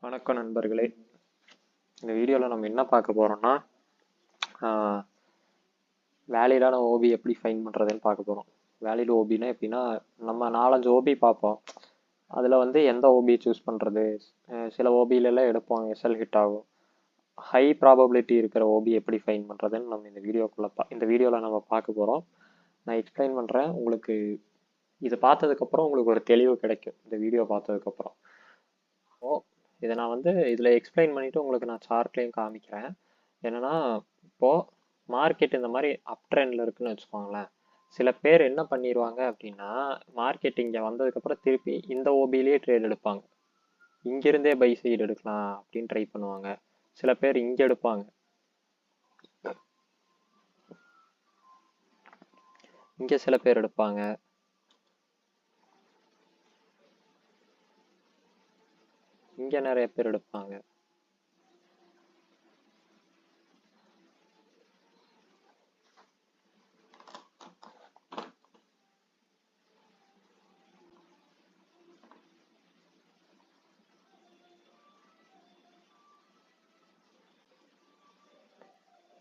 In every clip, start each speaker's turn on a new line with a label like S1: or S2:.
S1: வணக்கம் நண்பர்களே. இந்த வீடியோவில் நம்ம என்ன பார்க்க போகிறோம்னா வேலிடான ஓபி எப்படி ஃபைன் பண்ணுறதுன்னு பார்க்க போகிறோம். வேலிட் ஓபினா எப்படின்னா, நம்ம 4-5 ஓபி பார்ப்போம். அதில் வந்து எந்த ஓபி சூஸ் பண்ணுறது, சில ஓபியிலலாம் எடுப்போம், எஸ்எல் ஹிட் ஆகும். ஹை ப்ராபபிலிட்டி இருக்கிற ஓபி எப்படி ஃபைன் பண்ணுறதுன்னு நம்ம இந்த வீடியோவில் நம்ம பார்க்க போகிறோம். நான் எக்ஸ்பிளைன் பண்ணுறேன். உங்களுக்கு இது பார்த்ததுக்கப்புறம் உங்களுக்கு ஒரு தெளிவு கிடைக்கும். இந்த வீடியோ பார்த்ததுக்கப்புறம் இதை நான் வந்து இதில் எக்ஸ்பிளைன் பண்ணிவிட்டு உங்களுக்கு நான் சார்ட்லேயும் காமிக்கிறேன். என்னென்னா, இப்போது மார்க்கெட் இந்த மாதிரி அப் ட்ரெண்டில் இருக்குன்னு வச்சுக்கோங்களேன். சில பேர் என்ன பண்ணிடுவாங்க அப்படின்னா, மார்க்கெட் இங்கே வந்ததுக்கப்புறம் திருப்பி இந்த ஓபிலேயே ட்ரேட் எடுப்பாங்க. இங்கிருந்தே பை சைடு எடுக்கலாம் அப்படின்னு ட்ரை பண்ணுவாங்க. சில பேர் இங்கே எடுப்பாங்க, இங்கே சில பேர் எடுப்பாங்க, இங்கே நிறைய பேர் எடுப்பாங்க.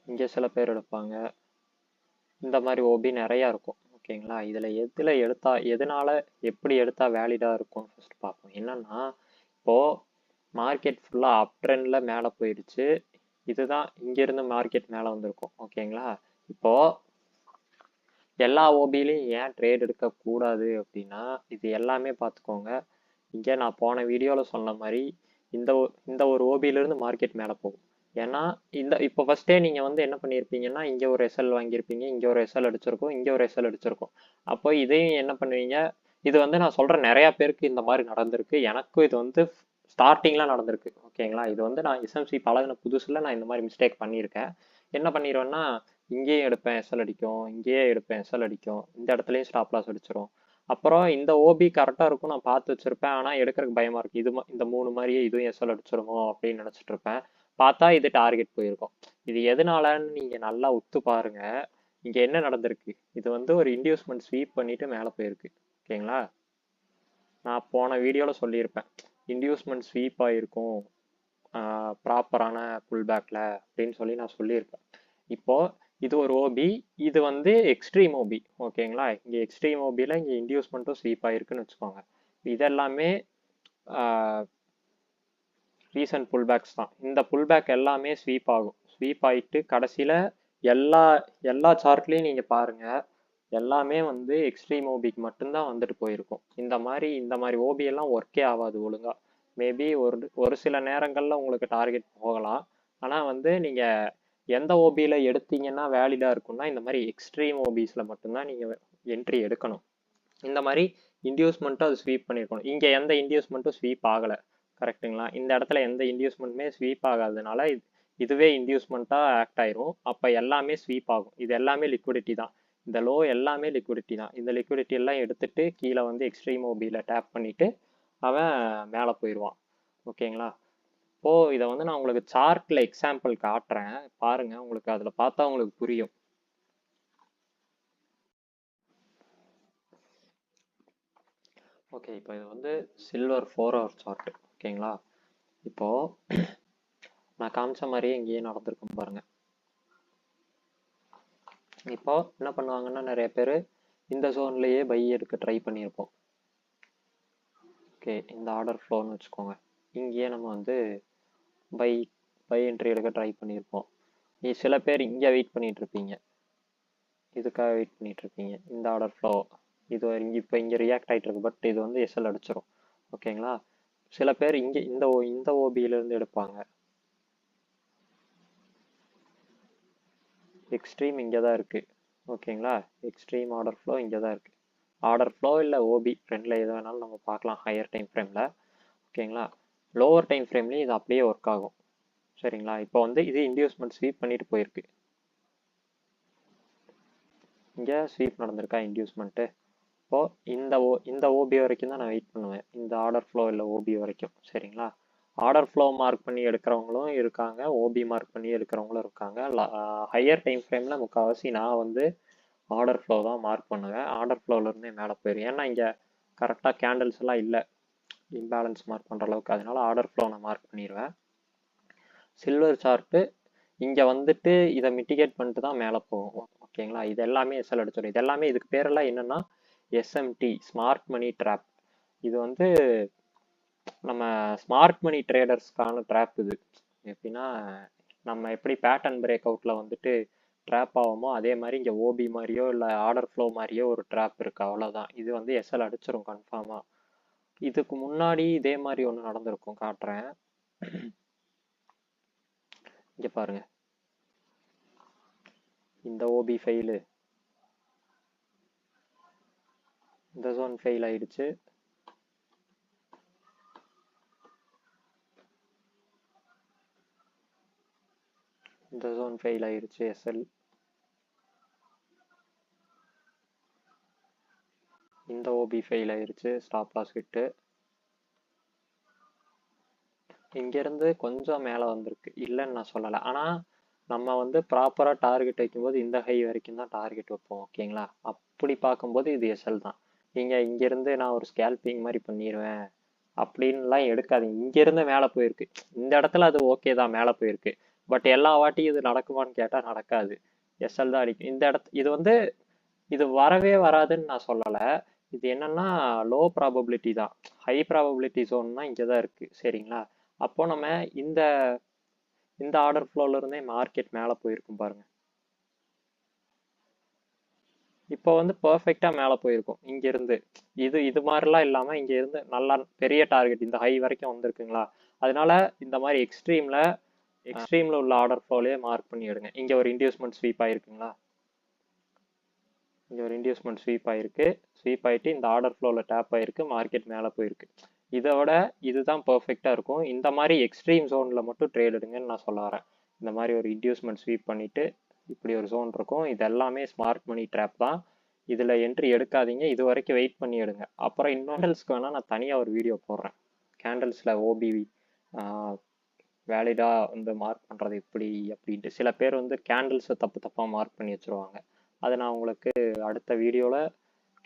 S1: இங்கே சில பேர் எடுப்பாங்க. இந்த மாதிரி ஓபி நிறையா இருக்கும். ஓகேங்களா? இதில் எதனால எப்படி எடுத்தா வேலிடாக இருக்கும் ஃபர்ஸ்ட் பார்ப்போம். என்னன்னா, இப்போது மார்க்கெட் ஃபுல்லாக அப் ட்ரெண்டில் மேலே போயிடுச்சு. இதுதான் இங்கேருந்து மார்க்கெட் மேலே வந்திருக்கும். ஓகேங்களா? இப்போது எல்லா ஓபிலையும் ஏன் ட்ரேட் எடுக்கக்கூடாது அப்படின்னா, இது எல்லாமே பார்த்துக்கோங்க. இங்கே நான் போன வீடியோவில் சொன்ன மாதிரி இந்த ஒரு ஓபியிலேருந்து மார்க்கெட் மேலே போகும். ஏன்னா இப்போ ஃபர்ஸ்டே நீங்கள் வந்து என்ன பண்ணியிருப்பீங்கன்னா, இங்கே ஒரு எஸ்எல் வாங்கியிருப்பீங்க, இங்கே ஒரு எஸ்எல் அடிச்சிருக்கும், இங்கே ஒரு எஸ்எல் அடிச்சிருக்கும். அப்போ இதையும் என்ன பண்ணுவீங்க, இது வந்து நான் சொல்கிறேன் நிறையா பேருக்கு இந்த மாதிரி நடந்திருக்கு. எனக்கும் இது வந்து ஸ்டார்டிங்லாம் நடந்திருக்கு. ஓகேங்களா? இது வந்து நான் எஸ்எம்சி பழகின புதுசில் நான் இந்த மாதிரி மிஸ்டேக் பண்ணியிருக்கேன். என்ன பண்ணிடுவேன்னா, இங்கேயும் எடுப்பேன் எஸ்எல் அடிக்கும், இங்கேயே எடுப்பேன் எஸ்எல் அடிக்கும், இந்த இடத்துலையும் ஸ்டாப் லாஸ் அடிச்சிடும். அப்புறம் இந்த ஓபி கரெக்டாக இருக்கும், நான் பார்த்து வச்சிருப்பேன். ஆனால் எடுக்கிறதுக்கு பயமாக இருக்குது. இந்த 3 மாதிரியே இதுவும் எஸ்எல் அடிச்சிருமோ அப்படின்னு நினச்சிட்டு இருப்பேன். பார்த்தா இது டார்கெட் போயிருக்கும். இது எதனாலன்னு நீங்கள் நல்லா உத்து பாருங்க. இங்கே என்ன நடந்திருக்கு, இது வந்து ஒரு இன்டியூஸ்மெண்ட் ஸ்வீப் பண்ணிட்டு மேலே போயிருக்கு. ஓகேங்களா? நான் போன வீடியோவில் சொல்லியிருப்பேன், இன்டியூஸ்மெண்ட் ஸ்வீப் ஆகிருக்கும் ப்ராப்பரான புல் பேக்கில் அப்படின்னு சொல்லி நான் சொல்லியிருப்பேன். இப்போது இது ஒரு ஓபி, இது வந்து எக்ஸ்ட்ரீம் ஓபி. ஓகேங்களா? இங்கே எக்ஸ்ட்ரீம் ஓபியில் இங்கே இன்டியூஸ்மெண்ட்டும் ஸ்வீப் ஆகிருக்குன்னு வச்சுக்கோங்க. இதெல்லாமே ரீசன்ட் புல்பேக்ஸ் தான். இந்த புல்பேக் எல்லாமே ஸ்வீப் ஆகும். ஸ்வீப் ஆகிட்டு கடைசியில் எல்லா சார்ட்லேயும் நீங்கள் பாருங்கள், எல்லாமே வந்து எக்ஸ்ட்ரீம் ஓபிக்கு மட்டும்தான் வந்துட்டு போயிருக்கும். இந்த மாதிரி ஓபி எல்லாம் ஒர்க்கே ஆகாது ஒழுங்கா. மேபி ஒரு சில நேரங்களில் உங்களுக்கு டார்கெட் போகலாம். ஆனால் வந்து நீங்கள் எந்த ஓபியில் எடுத்தீங்கன்னா வேலிடாக இருக்கும்னா, இந்த மாதிரி எக்ஸ்ட்ரீம் ஓபிஸில் மட்டும்தான் நீங்கள் என்ட்ரி எடுக்கணும். இந்த மாதிரி இன்டியூஸ்மெண்ட்டும் அது ஸ்வீப் பண்ணியிருக்கணும். இங்கே எந்த இன்டியூஸ்மெண்ட்டும் ஸ்வீப் ஆகலை. கரெக்டுங்களா? இந்த இடத்துல எந்த இன்டியூஸ்மெண்ட்டுமே ஸ்வீப் ஆகாததுனால இதுவே இன்டியூஸ்மெண்ட்டாக ஆக்ட் ஆயிரும். அப்போ எல்லாமே ஸ்வீப் ஆகும். இது எல்லாமே லிக்விடிட்டி தான். இந்த லோ எல்லாமே லிக்விடிட்டி தான். இந்த லிக்விடிட்டி எல்லாம் எடுத்துட்டு கீழே வந்து எக்ஸ்ட்ரீம் ஓபியில் டேப் பண்ணிட்டு அவன் மேலே போயிடுவான். ஓகேங்களா? இப்போது இதை வந்து நான் உங்களுக்கு சார்ட்டில் எக்ஸாம்பிள் காட்டுறேன் பாருங்க. உங்களுக்கு அதில் பார்த்தா உங்களுக்கு புரியும். ஓகே, இப்போ இது வந்து சில்வர் 4 ஹவர் சார்ட். ஓகேங்களா? இப்போது நான் காமிச்ச மாதிரியே இங்கேயே நடந்திருக்கும் பாருங்க. இப்போ என்ன பண்ணுவாங்கன்னா, நிறைய பேர் இந்த ஜோன்லேயே பை எடுக்க ட்ரை பண்ணியிருப்போம். ஓகே, இந்த ஆர்டர் ஃப்ளோன்னு வச்சுக்கோங்க. இங்கேயே நம்ம வந்து பை என்ட்ரி எடுக்க ட்ரை பண்ணியிருப்போம். சில பேர் இங்கே வெயிட் பண்ணிட்டு இருப்பீங்க, இதுக்காக வெயிட் பண்ணிட்டு இருப்பீங்க. இந்த ஆர்டர் ஃப்ளோ இது இப்போ இங்கே ரியாக்ட் ஆகிட்டு இருக்கு, பட் இது வந்து எஸ்எல் அடிச்சிடும். ஓகேங்களா? சில பேர் இங்கே இந்த ஓபியிலேருந்து எடுப்பாங்க. எக்ஸ்ட்ரீம் இங்கே தான் இருக்குது. ஓகேங்களா? எக்ஸ்ட்ரீம் ஆர்டர் ஃப்ளோ இங்கே தான் இருக்குது. ஆர்டர் ஃப்ளோ இல்லை ஓபி ரெண்டில் எது வேணாலும் நம்ம பார்க்கலாம் ஹையர் டைம் ஃப்ரேமில். ஓகேங்களா? லோவர் டைம் ஃப்ரேம்லேயும் இது அப்படியே ஒர்க் ஆகும். சரிங்களா? இப்போ வந்து இது இன்டியூஸ்மெண்ட் ஸ்வீப் பண்ணிட்டு போயிருக்கு. இங்கே ஸ்வீப் நடந்திருக்கா இன்டியூஸ்மெண்ட்டு. இப்போது இந்த ஓபி வரைக்கும் தான் நான் வெயிட் பண்ணுவேன், இந்த ஆர்டர் ஃப்ளோ இல்லை ஓபி வரைக்கும். சரிங்களா? ஆர்டர் ஃப்ளோ மார்க் பண்ணி எடுக்கிறவங்களும் இருக்காங்க, ஓபி மார்க் பண்ணி எடுக்கிறவங்களும் இருக்காங்க. ஹையர் டைம் ஃப்ரேமில் முக்கால்வாசி நான் வந்து ஆர்டர் ஃப்ளோ தான் மார்க் பண்ணுவேன். ஆர்டர் ஃப்ளோவிலேருந்தே மேலே போயிடும். ஏன்னா இங்கே கரெக்டாக கேண்டில்ஸ் எல்லாம் இல்லை. இம்பேலன்ஸ் மார்க் பண்ணுற அளவுக்கு. அதனால ஆர்டர் ஃப்ளோ நான் மார்க் பண்ணிடுவேன். சில்வர் சார்ட்டு இங்கே வந்துட்டு இதை மிட்டிகேட் பண்ணிட்டு தான் மேலே போகும். ஓகேங்களா, இது எல்லாமே எஸ்எல் அடிச்சிடும். இது எல்லாமே இதுக்கு பேரெல்லாம் என்னன்னா எஸ்எம்டி, ஸ்மார்ட் மணி ட்ராப். இது வந்து நம்ம ஸ்மார்ட் மணி ட்ரேடர்ஸ்க்கான ட்ராப். இது எப்படின்னா நம்ம எப்படி பேட்டர்ன் பிரேக் அவுட்ல வந்துட்டு ட்ராப் ஆகுமோ அதே மாதிரி இங்கே ஓபி மாதிரியோ இல்லை ஆர்டர் ஃப்ளோ மாதிரியோ ஒரு ட்ராப் இருக்கு, அவ்வளோதான். இது வந்து எஸ்எல் அடிச்சிடும் கன்ஃபார்மா. இதுக்கு முன்னாடி இதே மாதிரி ஒன்று நடந்திருக்கும், காட்டுறேன். இங்கே பாருங்க, இந்த ஓபி ஃபெயிலு, இந்த ஜோன் ஃபெயில் ஆயிடுச்சு. இந்த ஜோன் ஃபெயில் ஆயிடுச்சு எஸ்எல். இந்த ஓபி ஃபெயில் ஆயிடுச்சு, ஸ்டாப் லாஸ் ஹிட்டு. இங்கேருந்து கொஞ்சம் மேலே வந்திருக்கு, இல்லைன்னு நான் சொல்லலை. ஆனால் நம்ம வந்து ப்ராப்பராக டார்கெட் வைக்கும்போது இந்த ஹை வரைக்கும் தான் டார்கெட் வைப்போம். ஓகேங்களா, அப்படி பார்க்கும்போது இது எஸ்எல் தான். நீங்கள் இங்கேருந்து நான் ஒரு ஸ்கேல்பிங் மாதிரி பண்ணிடுவேன் அப்படின்லாம் எடுக்காதீங்க. இங்கேருந்து மேலே போயிருக்கு, இந்த இடத்துல அது ஓகே தான், மேலே போயிருக்கு. பட் எல்லா வாட்டியும் இது நடக்குமான்னு கேட்டால் நடக்காது, எஸ்எல் தான் அடிக்கும். இந்த இது வந்து இது வரவே வராதுன்னு நான் சொல்லலை. இது என்னன்னா லோ ப்ராபபிலிட்டி தான். ஹை ப்ராபபிலிட்டி ஜோன்னா இங்கே தான் இருக்கு, சரிங்களா. அப்போ நம்ம இந்த இந்த ஆர்டர் ஃப்ளோல இருந்தே மார்க்கெட் மேலே போயிருக்கும் பாருங்க. இப்போ வந்து பர்ஃபெக்டா மேலே போயிருக்கும் இங்க இருந்து. இது மாதிரிலாம் இல்லாம இங்க இருந்து நல்லா பெரிய டார்கெட் இந்த ஹை வரைக்கும் வந்திருக்குங்களா. அதனால இந்த மாதிரி எக்ஸ்ட்ரீம்ல உள்ள ஆர்டர் ஃப்ளோலயே மார்க் பண்ணி எடுங்க. இங்க ஒரு இன்டியூஸ்மெண்ட் ஸ்வீப் ஆயிருக்குங்களா, இங்க ஒரு இன்டியூஸ்மெண்ட் ஸ்வீப் ஆயிருக்கு. ஸ்வீப் ஆயிட்டு இந்த ஆர்டர் ஃப்ளோல டேப் ஆயிருக்கு, மார்க்கெட் மேலே போயிருக்கு. இதோட இதுதான் பர்ஃபெக்டா இருக்கும். இந்த மாதிரி எக்ஸ்ட்ரீம் ஜோன்ல மட்டும் ட்ரேட் எடுங்கன்னு நான் சொல்ல வரேன். இந்த மாதிரி ஒரு இன்டியூஸ்மெண்ட் ஸ்வீப் பண்ணிட்டு இப்படி ஒரு ஜோன் இருக்கும், இது எல்லாமே ஸ்மார்ட் மணி ட்ராப் தான். இதுல என்ட்ரி எடுக்காதீங்க, இது வரைக்கும் வெயிட் பண்ணி எடுங்க. அப்புறம் இன்னொன்றுக்கு வேணா நான் தனியா ஒரு வீடியோ போடுறேன், கேண்டல்ஸ்ல ஓபி வேலிடா வந்து மார்க் பண்றது எப்படி அப்படின்ட்டு. சில பேர் வந்து கேண்டில்ஸை தப்பா மார்க் பண்ணி வச்சிருவாங்க. அதை நான் உங்களுக்கு அடுத்த வீடியோல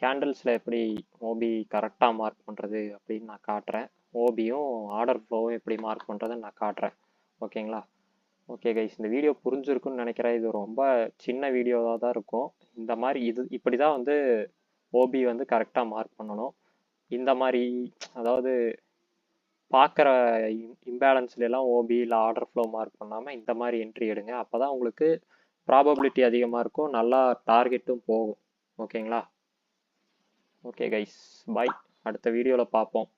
S1: கேண்டில்ஸ்ல எப்படி ஓபி கரெக்டா மார்க் பண்றது அப்படின்னு நான் காட்டுறேன். ஓபியும் ஆர்டர் ஃப்ளோவும் எப்படி மார்க் பண்றதுன்னு நான் காட்டுறேன். ஓகேங்களா. ஓகே கைஸ், இந்த வீடியோ புரிஞ்சிருக்குன்னு நினைக்கிறேன். இது ரொம்ப சின்ன வீடியோவாக தான் இருக்கும். இந்த மாதிரி இப்படி தான் வந்து ஓபி வந்து கரெக்டாக மார்க் பண்ணணும். இந்த மாதிரி அதாவது பார்க்குற இம்பேலன்ஸ்லாம் ஓபி இல்லை ஆர்டர் ஃப்ளோ மார்க் பண்ணாமல் இந்த மாதிரி என்ட்ரி எடுங்க. அப்போ தான் உங்களுக்கு ப்ராபபிலிட்டி அதிகமாக இருக்கும், நல்லா டார்கெட்டும் போகும். ஓகேங்களா. ஓகே கைஸ், பாய். அடுத்த வீடியோவில் பார்ப்போம்.